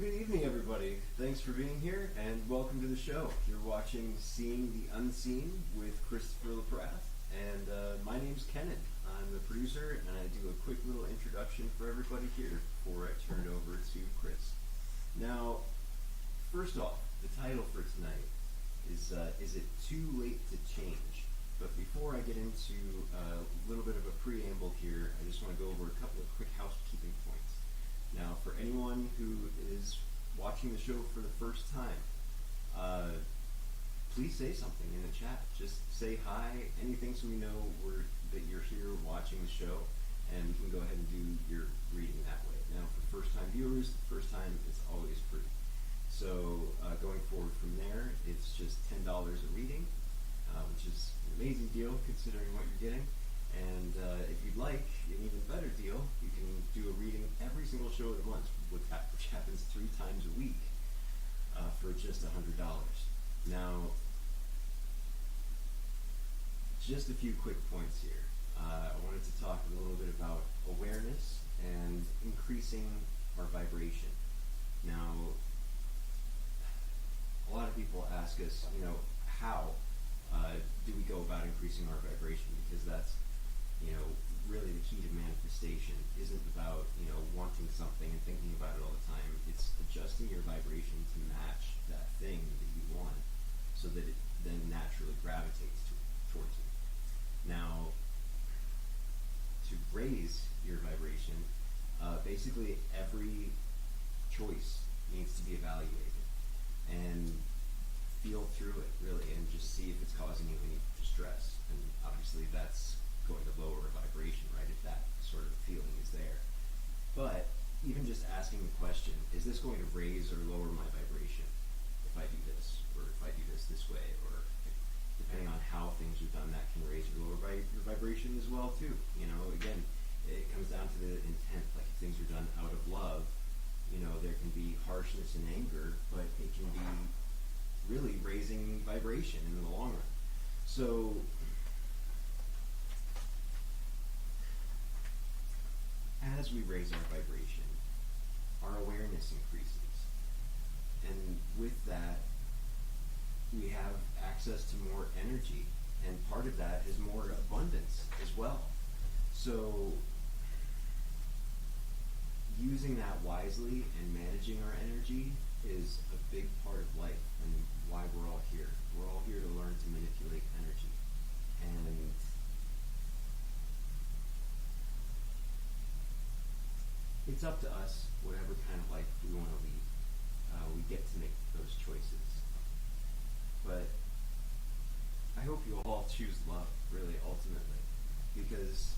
good evening, everybody. Thanks for being here, and welcome to the show. You're watching Seeing the Unseen with Christopher LaPrath, and my name's Kenan. I'm the producer, and I do a quick little introduction for everybody here before I turn it over to Chris. Now, first off, the title for tonight is it too late to change? But before I get into a little bit of a preamble here, I just want to go over a couple of quick housekeeping points. Now, for anyone who is watching the show for the first time, please say something in the chat. Just say hi, anything so we know that you're here watching the show, and we can go ahead and do your reading that way. Now, for first-time viewers, the first time is always free. So going forward from there, it's just $10 a reading, which is an amazing deal considering what you're getting. And if you'd like an even better deal, you can do a reading every single show at once, which happens 3 times a week for just $100. Now, just a few quick points here. I wanted to talk a little bit about awareness and increasing our vibration. Now, a lot of people ask us, how do we go about increasing our vibration? Because that's really the key to manifestation isn't about, wanting something and thinking about it all the time. It's adjusting your vibration to match that thing that you want so that it then naturally gravitates towards you. Now, to raise your vibration, basically every choice needs to be evaluated and feel through it, really, and just see if it's causing you any distress. And obviously that's going to lower vibration, right, if that sort of feeling is there. But even just asking the question, is this going to raise or lower my vibration if I do this, or if I do this way, or depending on how things are done, that can raise or lower your vibration as well, too. Again, it comes down to the intent. Like, if things are done out of love, there can be harshness and anger, but it can be really raising vibration in the long run. So, as we raise our vibration, our awareness increases. And with that, we have access to more energy. And part of that is more abundance as well. So, using that wisely and managing our energy is a big part of life and why we're all here. We're all here to learn to manipulate energy. And it's up to us, whatever kind of life we want to lead. We get to make those choices. But I hope you all choose love, really, ultimately. Because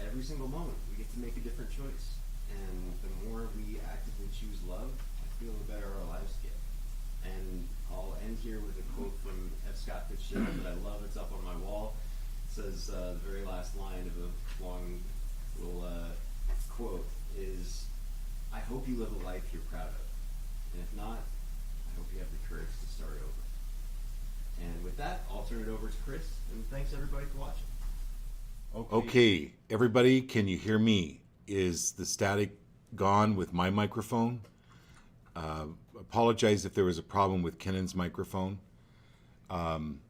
every single moment, we get to make a different choice. And the more we actively choose love, I feel the better our lives get. And I'll end here with a quote from F. Scott Fitzgerald that I love. It's up on my wall. It says the very last line of a long little quote is, "I hope you live a life you're proud of. And if not, I hope you have the courage to start over." And with that, I'll turn it over to Chris. And thanks everybody for watching. Okay, everybody, can you hear me? Is the static gone with my microphone? Apologize if there was a problem with Kenan's microphone. Can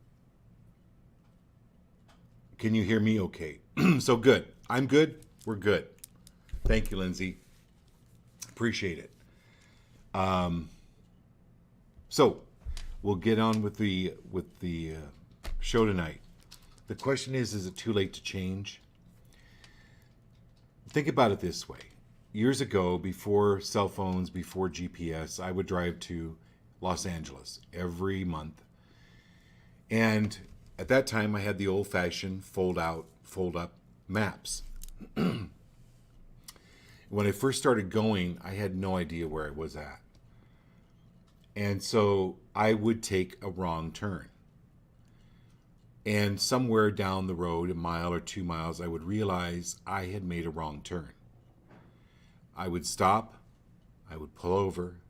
you hear me okay? So good. I'm good. We're good. Thank you, Lindsay. Appreciate it. So we'll get on with the show tonight. The question is it too late to change? Think about it this way. Years ago, before cell phones, before GPS, I would drive to Los Angeles every month. And at that time, I had the old-fashioned fold-up maps. When I first started going, I had no idea where I was at. And so I would take a wrong turn. And somewhere down the road, a mile or 2 miles, I would realize I had made a wrong turn. I would stop, I would pull over,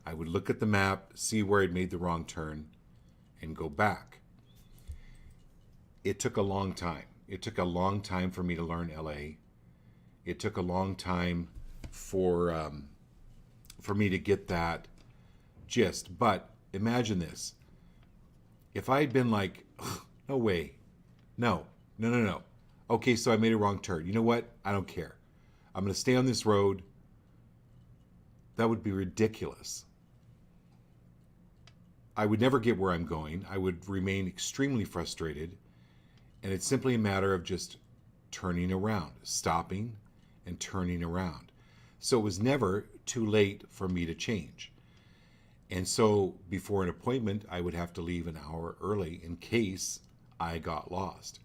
I would look at the map, see where I'd made the wrong turn, and go back. It took a long time. It took a long time for me to learn LA. It took a long time for for me to get that gist. But imagine this. If I had been like, no way, no, no, no, no. Okay, so I made a wrong turn. You know what? I don't care. I'm going to stay on this road. That would be ridiculous. I would never get where I'm going. I would remain extremely frustrated. And it's simply a matter of just turning around, stopping and turning around. So it was never too late for me to change. And so before an appointment, I would have to leave an hour early in case I got lost.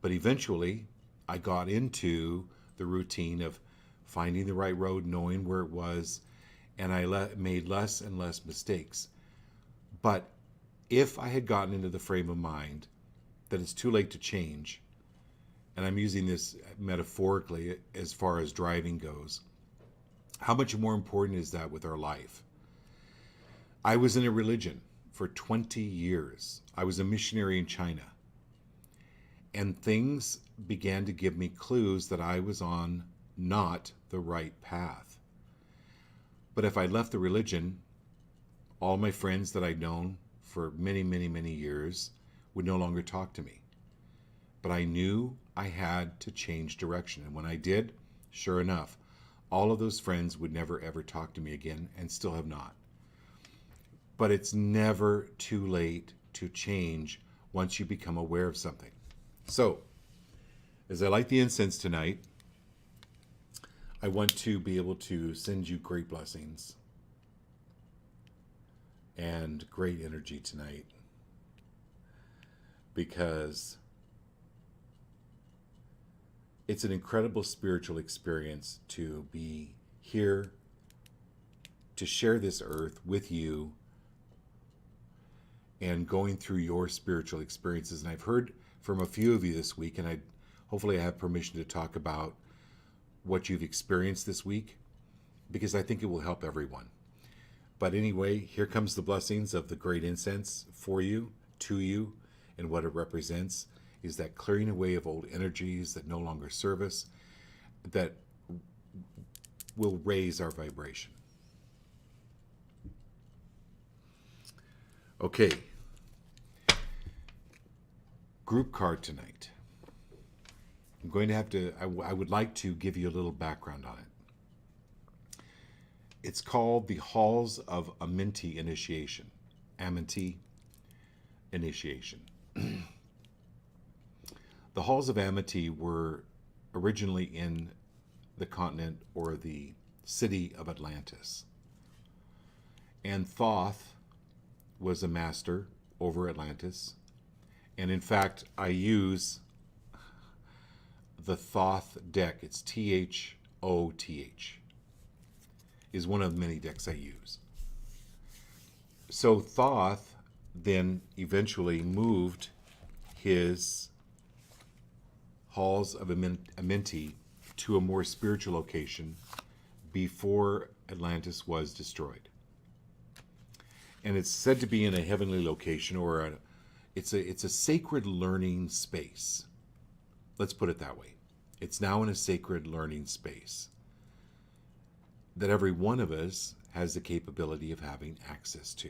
But eventually, I got into the routine of finding the right road, knowing where it was, and I made less and less mistakes. But if I had gotten into the frame of mind that it's too late to change, and I'm using this metaphorically as far as driving goes, how much more important is that with our life? I was in a religion for 20 years. I was a missionary in China. And things began to give me clues that I was on not the right path. But if I left the religion, all my friends that I'd known for many, many, many years would no longer talk to me. But I knew I had to change direction. And when I did, sure enough, all of those friends would never ever talk to me again, and still have not. But it's never too late to change once you become aware of something. So, as I light the incense tonight, I want to be able to send you great blessings and great energy tonight, because it's an incredible spiritual experience to be here, to share this earth with you, and going through your spiritual experiences. And I've heard from a few of you this week, and hopefully I have permission to talk about what you've experienced this week, because I think it will help everyone. But anyway, here comes the blessings of the great incense for you, to you, and what it represents is that clearing away of old energies that no longer serve us, that will raise our vibration. Okay. Group card tonight. I'm going to have to, I would like to give you a little background on it. It's called the Halls of Amenti Initiation. Amenti Initiation. The Halls of Amenti were originally in the continent or the city of Atlantis. And Thoth was a master over Atlantis. And in fact, I use the Thoth deck. It's Thoth, is one of the many decks I use. So Thoth then eventually moved his Halls of Amenti to a more spiritual location before Atlantis was destroyed. And it's said to be in a heavenly location, or it's a sacred learning space. Let's put it that way. It's now in a sacred learning space that every one of us has the capability of having access to.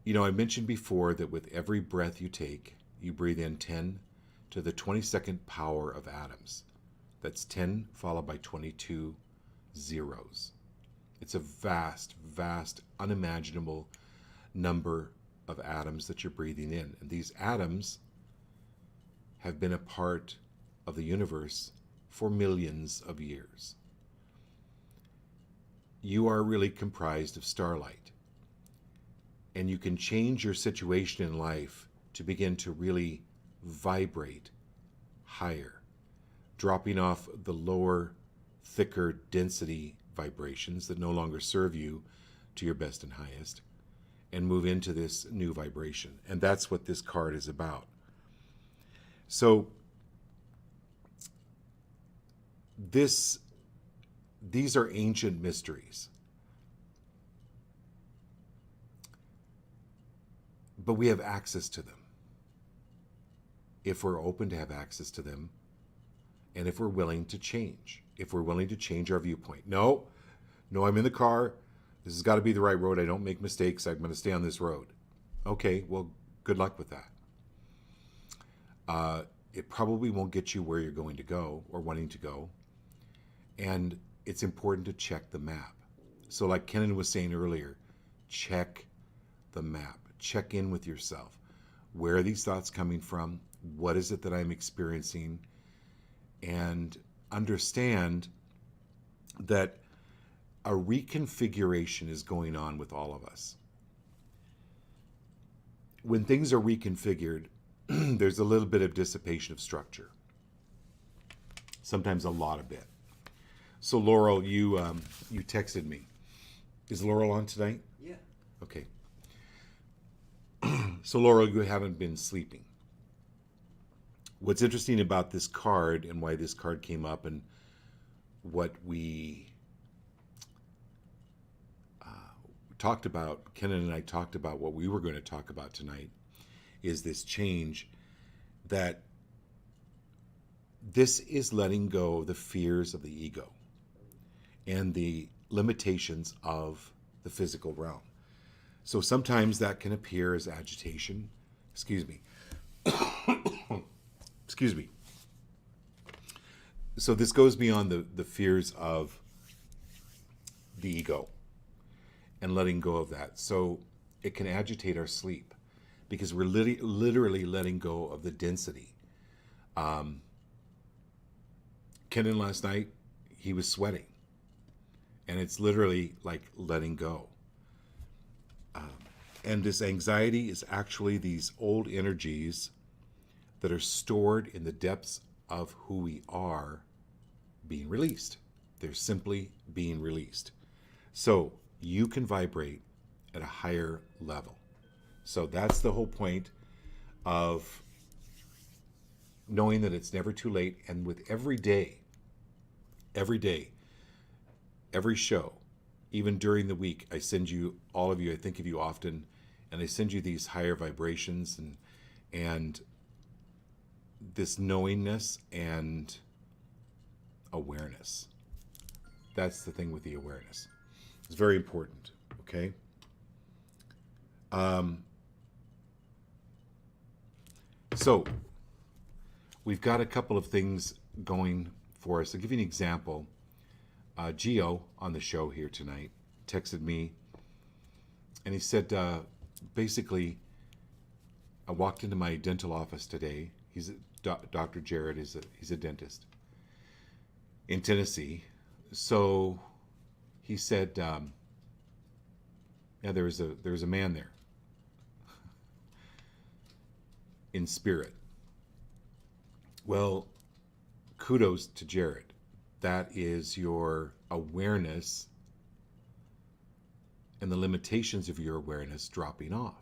You know, I mentioned before that with every breath you take, you breathe in 10 to the 22nd power of atoms. That's 10 followed by 22 zeros. It's a vast, vast, unimaginable number of atoms that you're breathing in. And these atoms have been a part of the universe for millions of years. You are really comprised of starlight. And you can change your situation in life to begin to really vibrate higher, dropping off the lower, thicker density vibrations that no longer serve you to your best and highest, and move into this new vibration. And that's what this card is about. So these are ancient mysteries. But we have access to them if we're open to have access to them, and if we're willing to change. if we're willing to change our viewpoint. No, I'm in the car. This has got to be the right road. I don't make mistakes. I'm going to stay on this road. Okay, well, good luck with that. It probably won't get you where you're going to go or wanting to go. And it's important to check the map. So like Kenan was saying earlier, check the map. Check in with yourself. Where are these thoughts coming from? What is it that I'm experiencing? And understand that a reconfiguration is going on with all of us. When things are reconfigured, there's a little bit of dissipation of structure. Sometimes a lot of it. So Laurel, you texted me. Is Laurel on tonight? Yeah. Okay. So Laurel, you haven't been sleeping. What's interesting about this card and why this card came up and what we talked about, Kenan and I talked about what we were going to talk about tonight, is this change that this is letting go of the fears of the ego and the limitations of the physical realm. So sometimes that can appear as agitation. Excuse me. Excuse me. So this goes beyond the fears of the ego and letting go of that. So it can agitate our sleep because we're literally letting go of the density. Kenan last night, he was sweating. And it's literally like letting go. And this anxiety is actually these old energies that are stored in the depths of who we are being released. They're simply being released. So you can vibrate at a higher level. So that's the whole point of knowing that it's never too late. And with every day, every show, even during the week, I send you, all of you, I think of you often, and I send you these higher vibrations and this knowingness and awareness. That's the thing with the awareness. It's very important, okay? So we've got a couple of things going for us. I'll give you an example. Gio on the show here tonight texted me and he said, basically, I walked into my dental office today. Dr. Jared he's a dentist in Tennessee. So he said, yeah, there was a man there in spirit. Well, kudos to Jared. That is your awareness and the limitations of your awareness dropping off.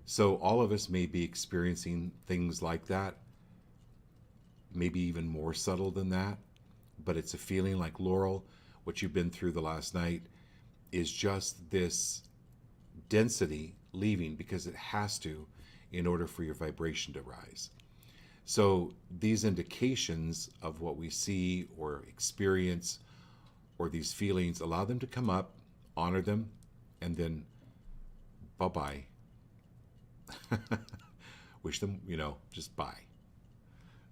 So all of us may be experiencing things like that, maybe even more subtle than that, but it's a feeling like, Laurel, what you've been through the last night is just this density leaving because it has to in order for your vibration to rise. So these indications of what we see or experience or these feelings, allow them to come up, honor them, and then bye-bye. Wish them, just bye.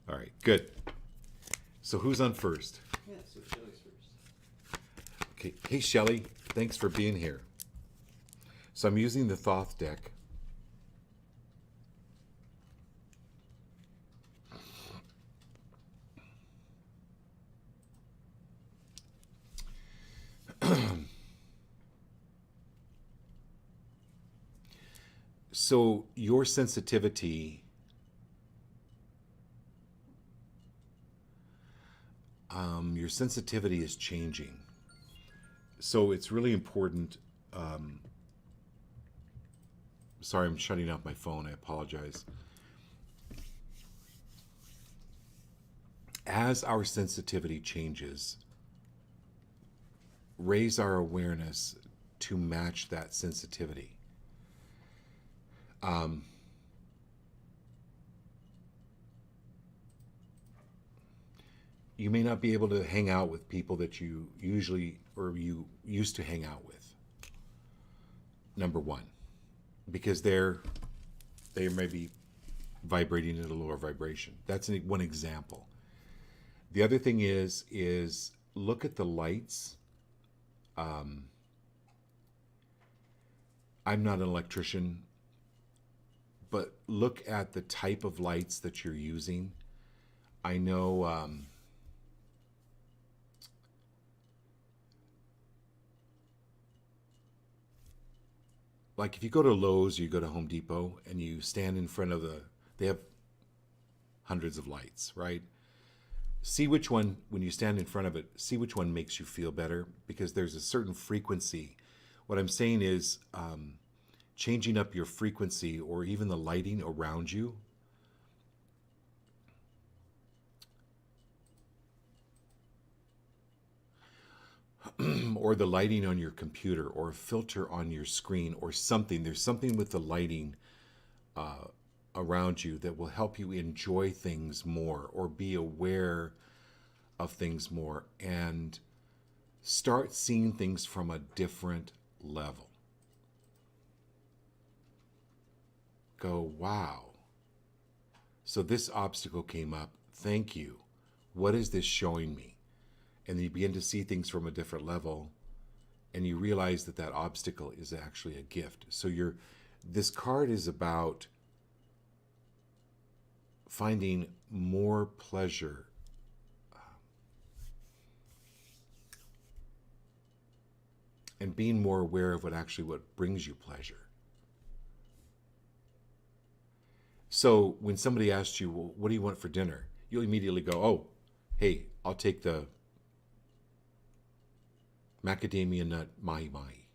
All right, good. So who's on first? Yeah, so Shelley's first. Okay, hey Shelley, thanks for being here. So I'm using the Thoth deck. So your sensitivity is changing. So it's really important. Sorry, I'm shutting off my phone. I apologize. As our sensitivity changes, raise our awareness to match that sensitivity. You may not be able to hang out with people that you usually or you used to hang out with. Number one, because they may be vibrating at a lower vibration. That's one example. The other thing is look at the lights. I'm not an electrician, but look at the type of lights that you're using. I know like if you go to Lowe's, you go to Home Depot, and you stand in front of they have hundreds of lights, right? See which one, when you stand in front of it, see which one makes you feel better, because there's a certain frequency. What I'm saying is changing up your frequency or even the lighting around you. Or the lighting on your computer, or a filter on your screen, or something. There's something with the lighting around you that will help you enjoy things more or be aware of things more and start seeing things from a different level. Go, wow. So this obstacle came up. Thank you. What is this showing me? And then you begin to see things from a different level, and you realize that that obstacle is actually a gift. So this card is about finding more pleasure and being more aware of what brings you pleasure. So when somebody asks you, well, what do you want for dinner? You'll immediately go, oh, hey, I'll take the macadamia nut mahi mahi.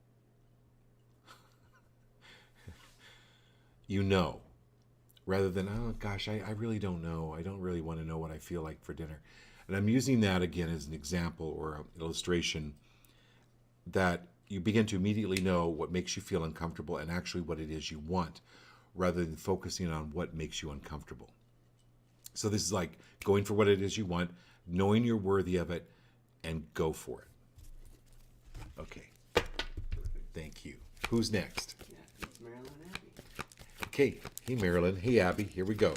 You know, rather than, oh gosh, I really don't know. I don't really want to know what I feel like for dinner. And I'm using that again as an example or an illustration that you begin to immediately know what makes you feel uncomfortable and actually what it is you want, rather than focusing on what makes you uncomfortable. So this is like going for what it is you want, knowing you're worthy of it, and go for it. Okay. Thank you. Who's next? Yeah, it's Marilyn and Abby. Okay. Hey, Marilyn. Hey, Abby. Here we go.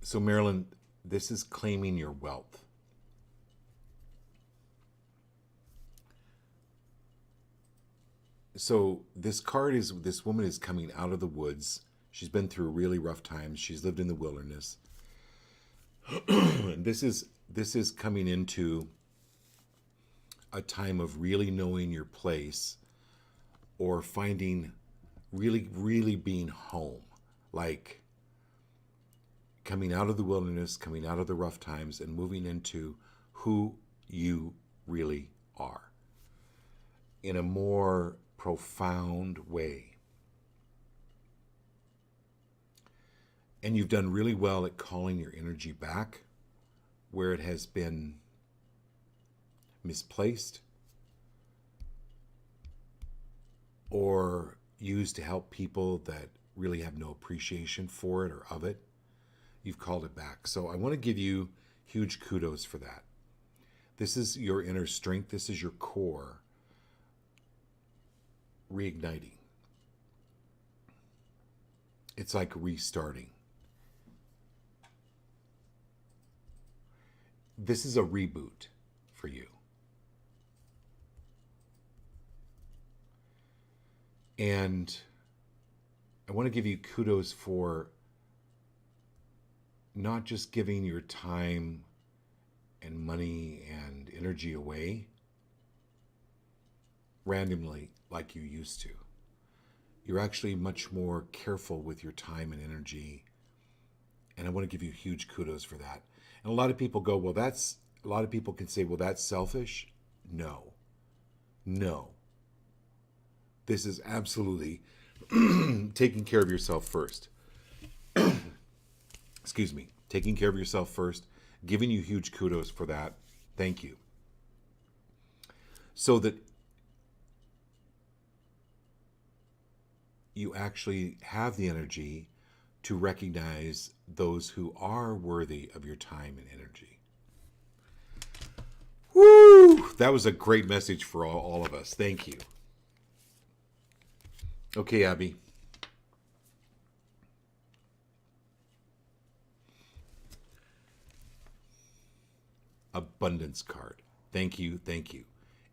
So, Marilyn, this is claiming your wealth. So this woman is coming out of the woods. She's been through really rough times. She's lived in the wilderness. And this is coming into a time of really knowing your place, or finding really, really being home. Like coming out of the wilderness, coming out of the rough times, and moving into who you really are in a more profound way. And you've done really well at calling your energy back where it has been misplaced or used to help people that really have no appreciation for it or of it. You've called it back. So I want to give you huge kudos for that. This is your inner strength. This is your core reigniting. It's like restarting. This is a reboot for you. And I want to give you kudos for not just giving your time and money and energy away randomly like you used to. You're actually much more careful with your time and energy And I want to give you huge kudos for that. And a lot of people go, well, a lot of people can say, well, that's selfish. No, no. This is absolutely taking care of yourself first. Excuse me. Taking care of yourself first, giving you huge kudos for that. Thank you. So that you actually have the energy to recognize those who are worthy of your time and energy. Woo! That was a great message for all of us. Thank you. Okay, Abby. Abundance card. Thank you. Thank you.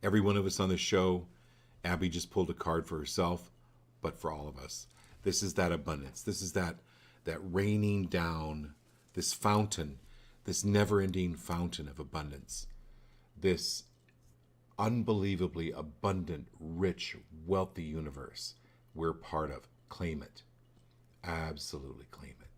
Every one of us on the show, Abby just pulled a card for herself, but for all of us. This is that abundance. This is that raining down, this fountain, this never-ending fountain of abundance. This unbelievably abundant, rich, wealthy universe we're part of. Claim it. Absolutely claim it.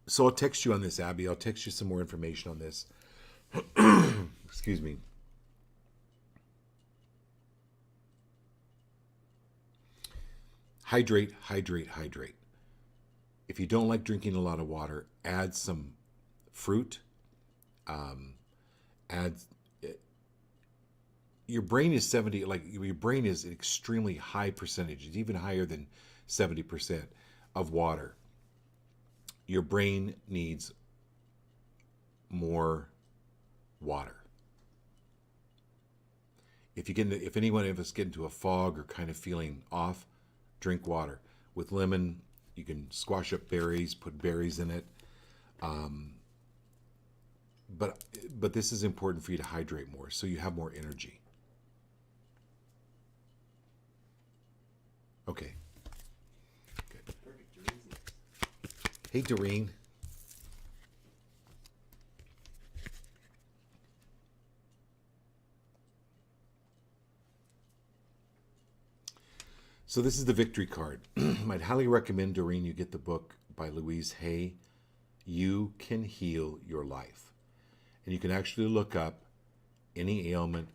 So I'll text you on this, Abby. I'll text you some more information on this. Excuse me. Hydrate, hydrate, hydrate. If you don't like drinking a lot of water, add some fruit. Add. Your brain is 70. Like your brain is an extremely high percentage. It's even higher than 70% of water. Your brain needs more water. If anyone of us get into a fog or kind of feeling off, drink water. With lemon, you can squash up berries, put berries in it. But this is important for you to hydrate more, so you have more energy. Okay. Good. Perfect. Doreen's next. Hey, Doreen. So this is the victory card. I'd highly recommend, Doreen, you get the book by Louise Hay, You Can Heal Your Life. And you can actually look up any ailment,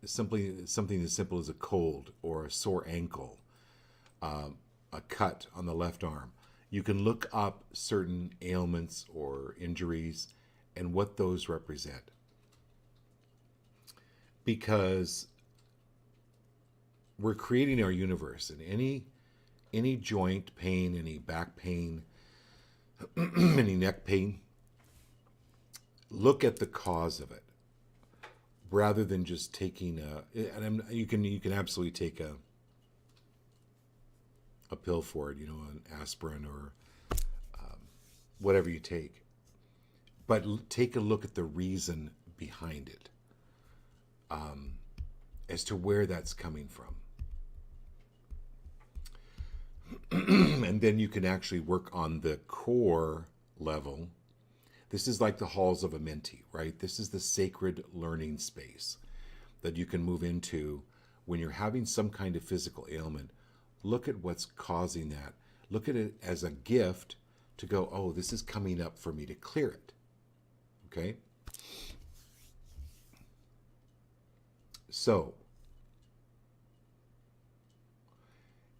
something as simple as a cold or a sore ankle, a cut on the left arm. You can look up certain ailments or injuries and what those represent. Because we're creating our universe, and any joint pain, any back pain, any neck pain, look at the cause of it rather than just taking you can absolutely take a pill for it, an aspirin or whatever you take, but take a look at the reason behind it, as to where that's coming from. And then you can actually work on the core level. This is like the halls of Amenti, right? This is the sacred learning space that you can move into when you're having some kind of physical ailment. Look at what's causing that. Look at it as a gift to go, oh, this is coming up for me to clear it. Okay? So,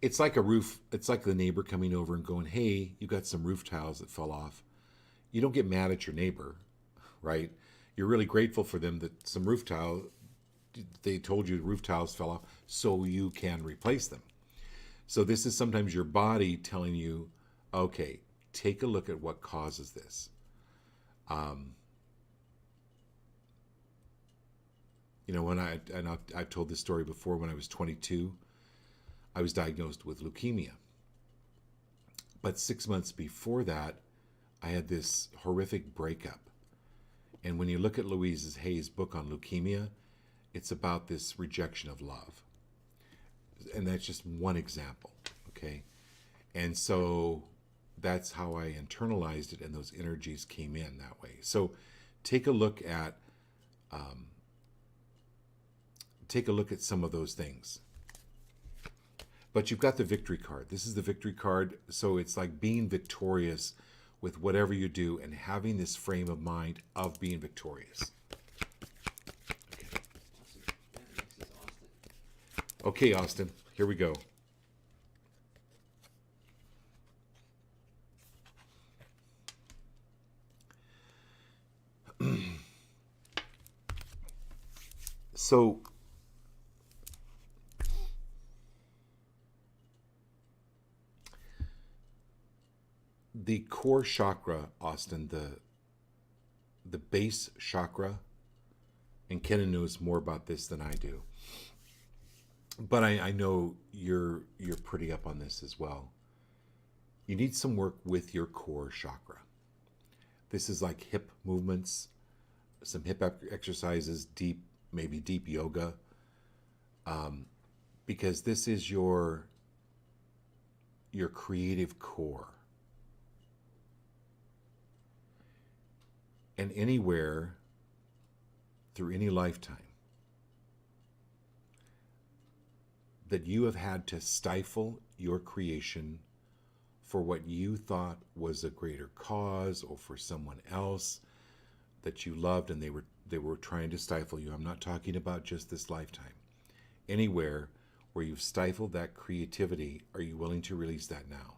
it's like a roof. It's like the neighbor coming over and going, hey, you got some roof tiles that fell off. You don't get mad at your neighbor, right? You're really grateful for them that some roof tile, they told you roof tiles fell off so you can replace them. So this is sometimes your body telling you, okay, take a look at what causes this. When I've told this story before, when I was 22, I was diagnosed with leukemia. But 6 months before that, I had this horrific breakup. And when you look at Louise Hay's book on leukemia, it's about this rejection of love. And that's just one example, Okay. And so that's how I internalized it, and those energies came in that way. So take a look at some of those things. But you've got the victory card. This is the victory card. So it's like being victorious with whatever you do and having this frame of mind of being victorious. Awesome. Yeah, next is Austin. Okay, Austin, here we go. So the core chakra, Austin, the base chakra, and Kenan knows more about this than I do, but I know you're pretty up on this as well. You need some work with your core chakra. This is like hip movements, some hip exercises, maybe deep yoga, because this is your creative core. And anywhere, through any lifetime, that you have had to stifle your creation for what you thought was a greater cause, or for someone else that you loved and they were trying to stifle you. I'm not talking about just this lifetime. Anywhere where you've stifled that creativity, are you willing to release that now?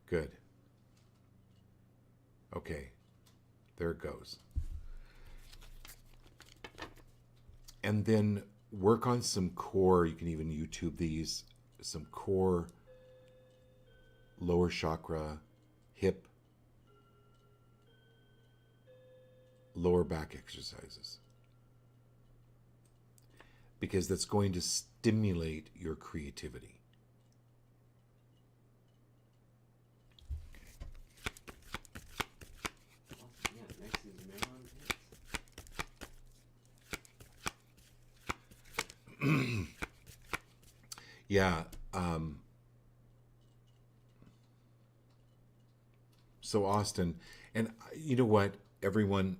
Good. Okay. There it goes. And then work on some core, you can even YouTube these, some core, lower chakra, hip, lower back exercises. Because that's going to stimulate your creativity. Awesome. Yeah, next is Marilyn Pitts. Yeah. So Austin, and you know what, everyone,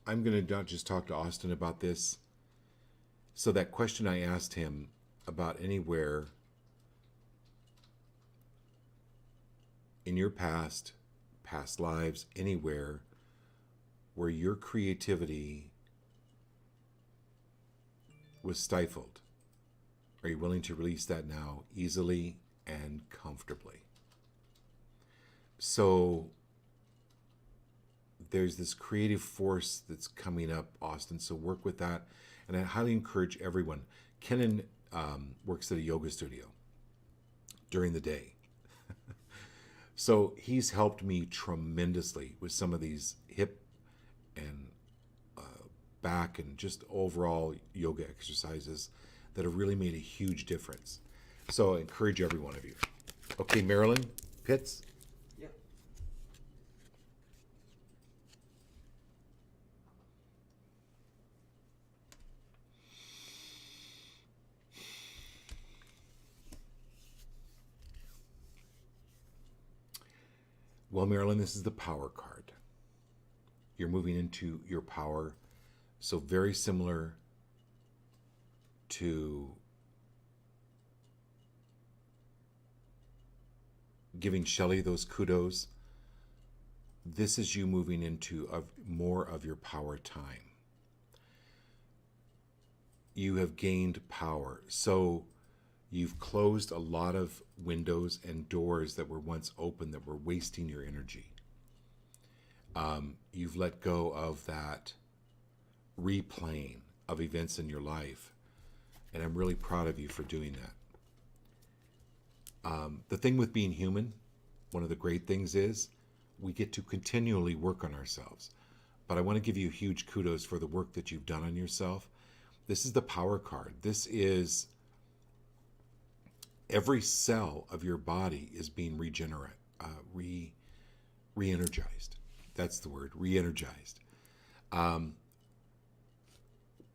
I'm going to not just talk to Austin about this. So that question I asked him about anywhere in your past lives, anywhere where your creativity was stifled, are you willing to release that now easily and comfortably? So there's this creative force that's coming up, Austin. So work with that. And I highly encourage everyone. Kenan works at a yoga studio during the day. So he's helped me tremendously with some of these hip and back and just overall yoga exercises that have really made a huge difference. So I encourage every one of you. Okay, Marilyn Pitts. Yep. Well, Marilyn, this is the power card. You're moving into your power. So very similar to giving Shelley those kudos. This is you moving into more of your power time. You have gained power. So you've closed a lot of windows and doors that were once open that were wasting your energy. You've let go of that replaying of events in your life. And I'm really proud of you for doing that. The thing with being human, one of the great things is we get to continually work on ourselves. But I want to give you huge kudos for the work that you've done on yourself. This is the power card. This is every cell of your body is being re-energized. That's the word, re-energized. And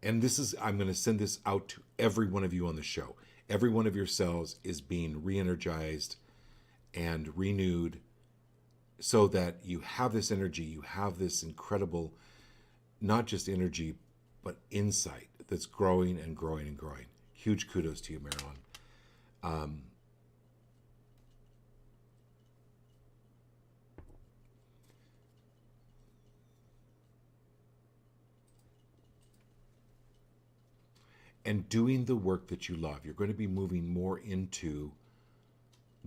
this is, I'm going to send this out to every one of you on the show. Every one of your cells is being re-energized and renewed so that you have this energy, you have this incredible, not just energy, but insight that's growing and growing and growing. Huge kudos to you, Marilyn. And doing the work that you love. You're going to be moving more into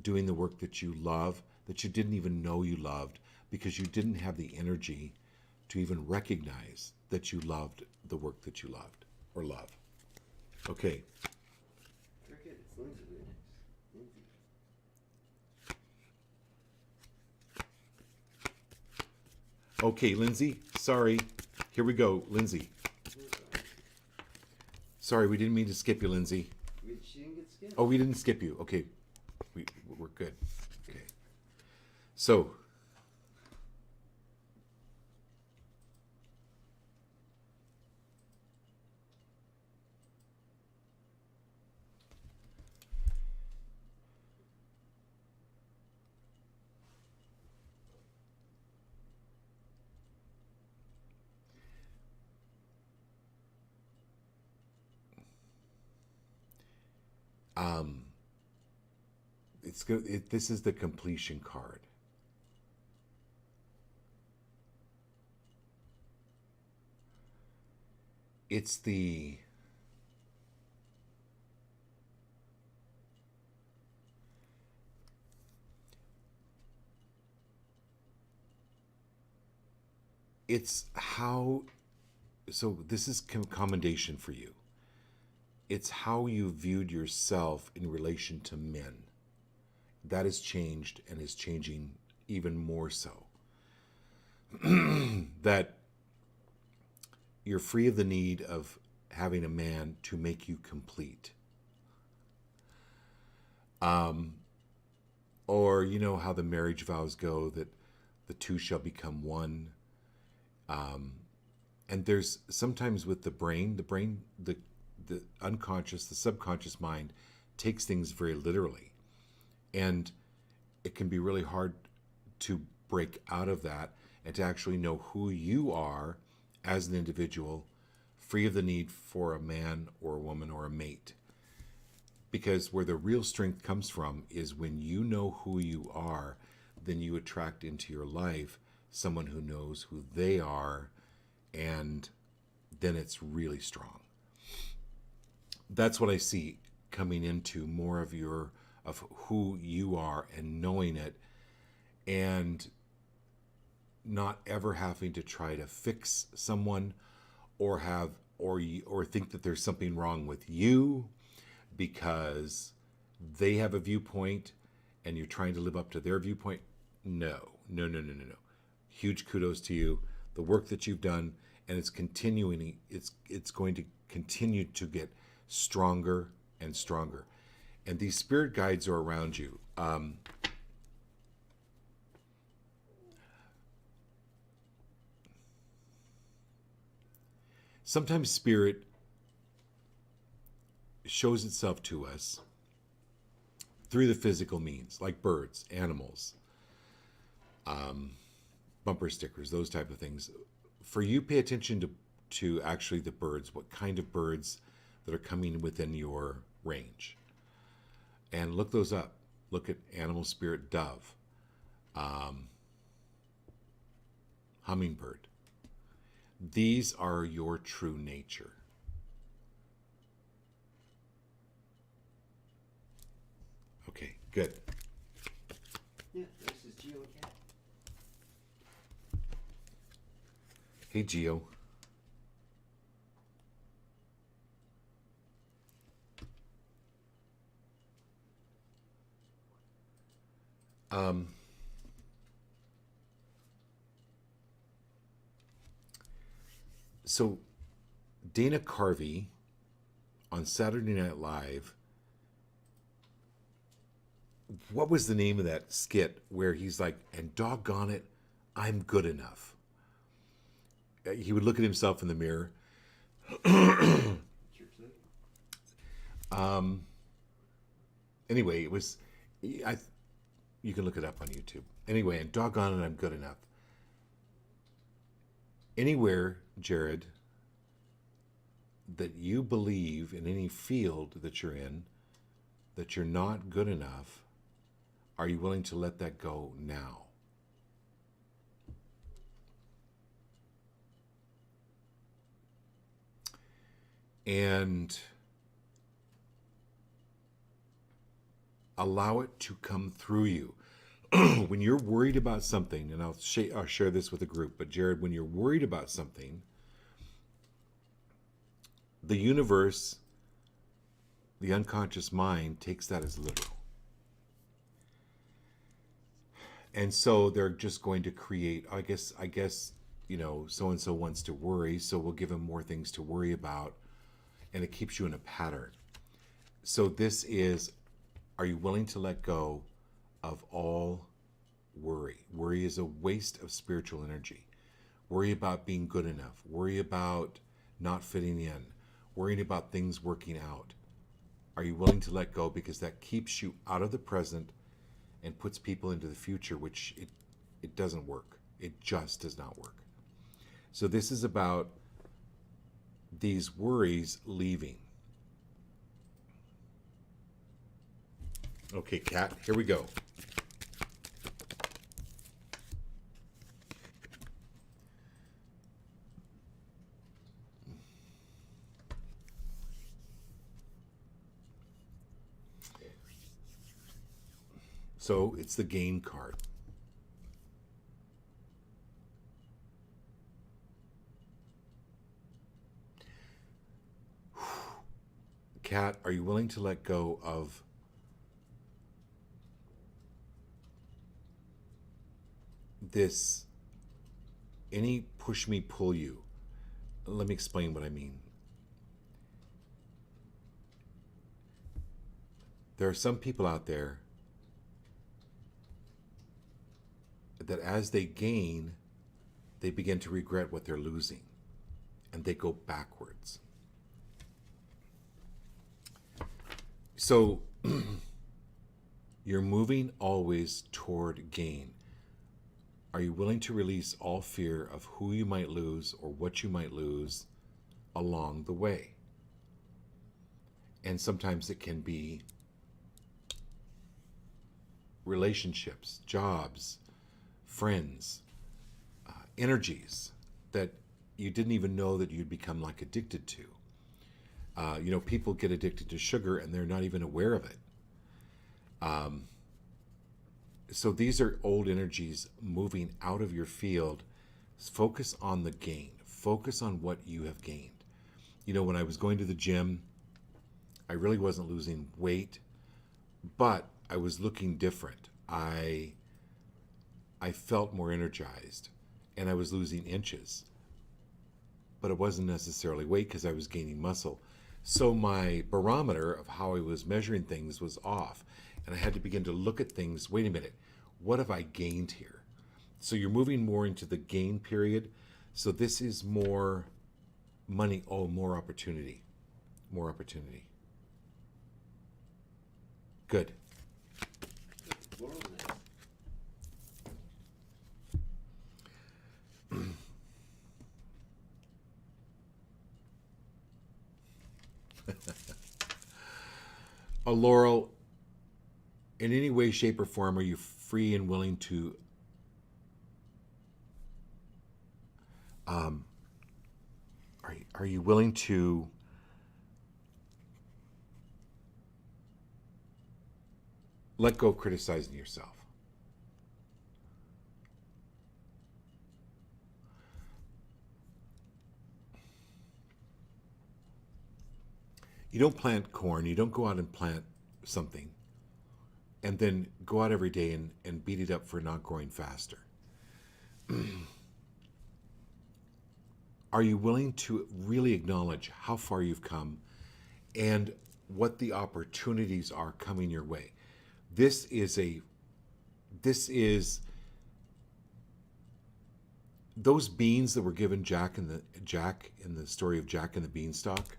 doing the work that you love, that you didn't even know you loved, because you didn't have the energy to even recognize that you loved the work that you loved or love. Okay. Very good. It's Lindsay next. Lindsay. Okay, Lindsay. Sorry. Here we go, Lindsay. Sorry, we didn't mean to skip you, Lindsay. She didn't get skipped. Oh, we didn't skip you. Okay. We're good. Okay. So, it's good. This is the completion card. It's the it's how, so this is commendation for you. It's how you viewed yourself in relation to men. That has changed and is changing even more so. That you're free of the need of having a man to make you complete. Or you know how the marriage vows go, that the two shall become one. And there's sometimes with the brain, the unconscious, the subconscious mind takes things very literally. And it can be really hard to break out of that and to actually know who you are as an individual, free of the need for a man or a woman or a mate. Because where the real strength comes from is when you know who you are, then you attract into your life someone who knows who they are, and then it's really strong. That's what I see coming into more of who you are and knowing it, and not ever having to try to fix someone or think that there's something wrong with you because they have a viewpoint and you're trying to live up to their viewpoint. No. Huge kudos to you, the work that you've done, and it's continuing. It's going to continue to get stronger and stronger. And these spirit guides are around you. Sometimes spirit shows itself to us through the physical means, like birds, animals, bumper stickers, those type of things. For you, pay attention to actually the birds, what kind of birds that are coming within your range. And look those up. Look at animal spirit dove, hummingbird. These are your true nature. Okay, good. Yeah, this is Geo Cat. Hey, Geo. So Dana Carvey on Saturday Night Live, what was the name of that skit where he's like, and doggone it, I'm good enough. He would look at himself in the mirror. Church Anyway, it was, I, you can look it up on YouTube. Anyway, and doggone it, I'm good enough. Anywhere, Jared, that you believe in any field that you're in, that you're not good enough, are you willing to let that go now? And allow it to come through you. When you're worried about something, and I'll share this with the group, but Jared, when you're worried about something, the universe, the unconscious mind, takes that as literal. And so they're just going to create, I guess, so and so wants to worry, so we'll give him more things to worry about, and it keeps you in a pattern. So this is, are you willing to let go of all worry? Worry is a waste of spiritual energy. Worry about being good enough. Worry about not fitting in. Worrying about things working out. Are you willing to let go? Because that keeps you out of the present and puts people into the future, which it doesn't work. It just does not work. So this is about these worries leaving. Okay, Kat, here we go. So it's the gain card. Kat, are you willing to let go of this, any push me, pull you? Let me explain what I mean. There are some people out there that as they gain, they begin to regret what they're losing, and they go backwards. So you're moving always toward gain. Are you willing to release all fear of who you might lose or what you might lose along the way? And sometimes it can be relationships, jobs, friends, energies that you didn't even know that you'd become like addicted to. People get addicted to sugar and they're not even aware of it. So these are old energies moving out of your field. Focus on the gain. Focus on what you have gained. When I was going to the gym, I really wasn't losing weight, but I was looking different. I felt more energized, and I was losing inches. But it wasn't necessarily weight because I was gaining muscle. So my barometer of how I was measuring things was off. And I had to begin to look at things. Wait a minute, what have I gained here? So you're moving more into the gain period. So this is more money. Oh, more opportunity. More opportunity. Good. What was it? Laurel, in any way, shape, or form, are you free and willing to are you willing to let go of criticizing yourself? You don't plant corn, you don't go out and plant something and then go out every day and beat it up for not growing faster. Are you willing to really acknowledge how far you've come and what the opportunities are coming your way? This is those beans that were given Jack in the story of Jack and the Beanstalk,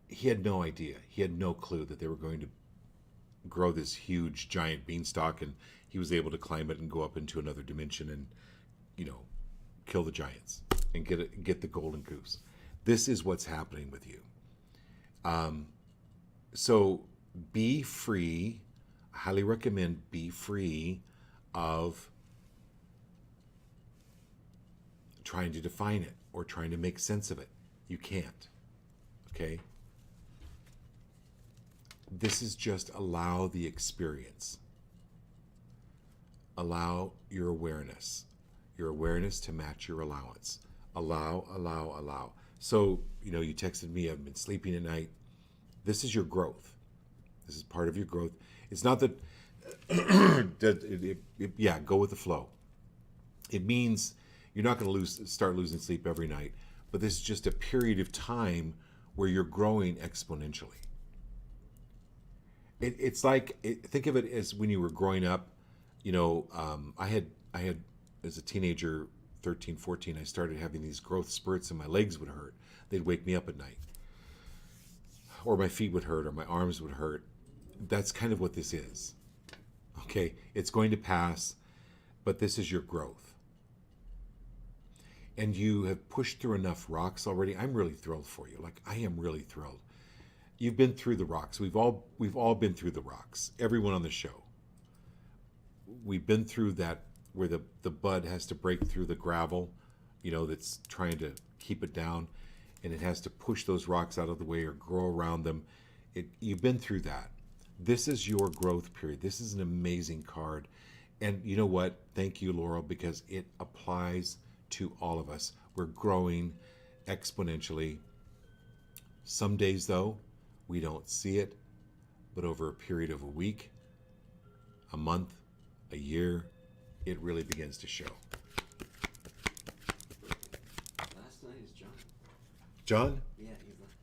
he had no idea. He had no clue that they were going to grow this huge giant beanstalk, and he was able to climb it and go up into another dimension and, you know, kill the giants and get the golden goose. This is what's happening with you. So be free. I highly recommend be free of trying to define it or trying to make sense of it. You can't. Okay? This is just allow the experience. Allow your awareness to match your allowance. Allow. So, you know, you texted me, I've been sleeping at night. This is your growth. This is part of your growth. It's not that, yeah, go with the flow. It means you're not going to start losing sleep every night, but this is just a period of time where you're growing exponentially. It's like, think of it as when you were growing up. You know, I had as a teenager, 13, 14, I started having these growth spurts and my legs would hurt. They'd wake me up at night. Or my feet would hurt or my arms would hurt. That's kind of what this is. Okay, it's going to pass, but this is your growth. And you have pushed through enough rocks already. I'm really thrilled for you. Like, I am really thrilled. You've been through the rocks. We've all been through the rocks. Everyone on the show. We've been through that where the bud has to break through the gravel, you know, that's trying to keep it down, and it has to push those rocks out of the way or grow around them. You've been through that. This is your growth period. This is an amazing card. And you know what? Thank you, Laurel, because it applies to all of us. We're growing exponentially. Some days, though, we don't see it, but over a period of a week, a month, a year, it really begins to show. Last night is John. John? Yeah, he's last.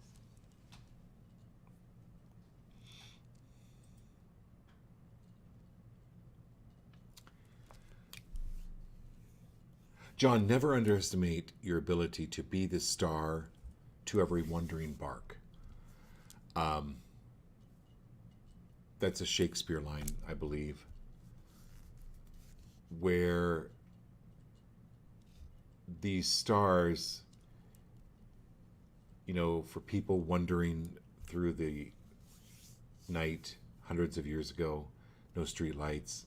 John, never underestimate your ability to be the star to every wandering bark. That's a Shakespeare line, I believe, where these stars, you know, for people wandering through the night hundreds of years ago, no street lights,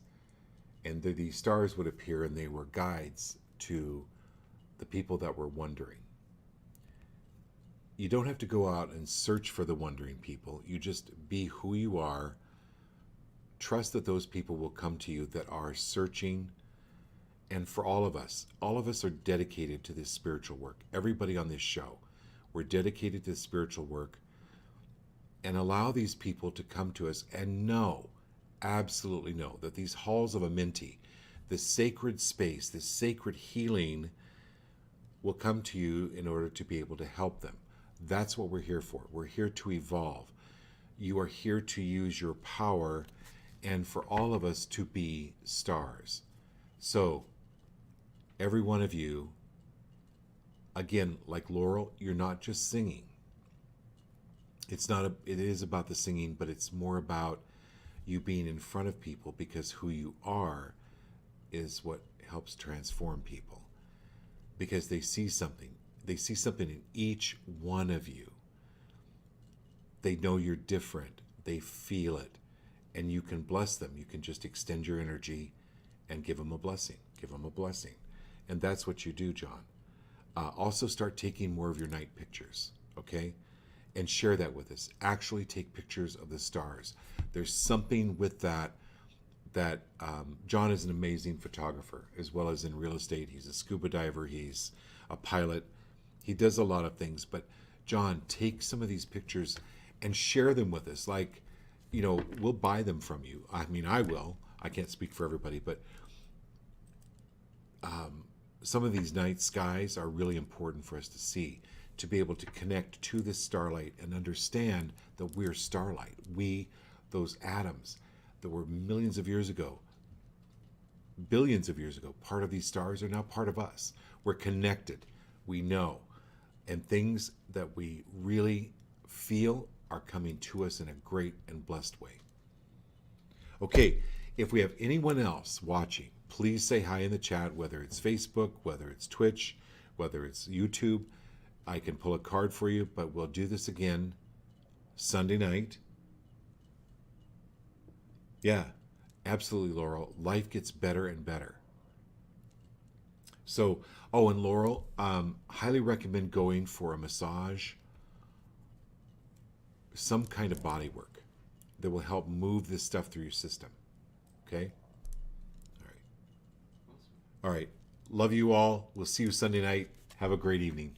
and these stars would appear and they were guides to the people that were wandering. You don't have to go out and search for the wandering people. You just be who you are. Trust that those people will come to you that are searching. And for all of us are dedicated to this spiritual work. Everybody on this show, we're dedicated to spiritual work. And allow these people to come to us and know, absolutely know, that these halls of Amenti, this sacred space, this sacred healing, will come to you in order to be able to help them. That's what we're here for. We're here to evolve. You are here to use your power and for all of us to be stars. So, every one of you, again, like Laurel, you're not just singing. It is about the singing, but it's more about you being in front of people, because who you are is what helps transform people. Because they see something. They see something in each one of you. They know you're different. They feel it. And you can bless them. You can just extend your energy and give them a blessing. Give them a blessing. And that's what you do, John. Also start taking more of your night pictures, okay? And share that with us. Actually take pictures of the stars. There's something with that John is an amazing photographer, as well as in real estate. He's a scuba diver. He's a pilot. He does a lot of things. But John, take some of these pictures and share them with us. Like, you know, we'll buy them from you. I mean, I will. I can't speak for everybody, but some of these night skies are really important for us to see, to be able to connect to this starlight and understand that we're starlight. We those atoms that were millions of years ago, billions of years ago, part of these stars are now part of us. We're connected. We know. And things that we really feel are coming to us in a great and blessed way. Okay, if we have anyone else watching, please say hi in the chat, whether it's Facebook, whether it's Twitch, whether it's YouTube. I can pull a card for you, but we'll do this again Sunday night. Yeah, absolutely, Laurel. Life gets better and better. So, oh, and Laurel, highly recommend going for a massage, some kind of body work that will help move this stuff through your system. Okay? All right. All right. Love you all. We'll see you Sunday night. Have a great evening.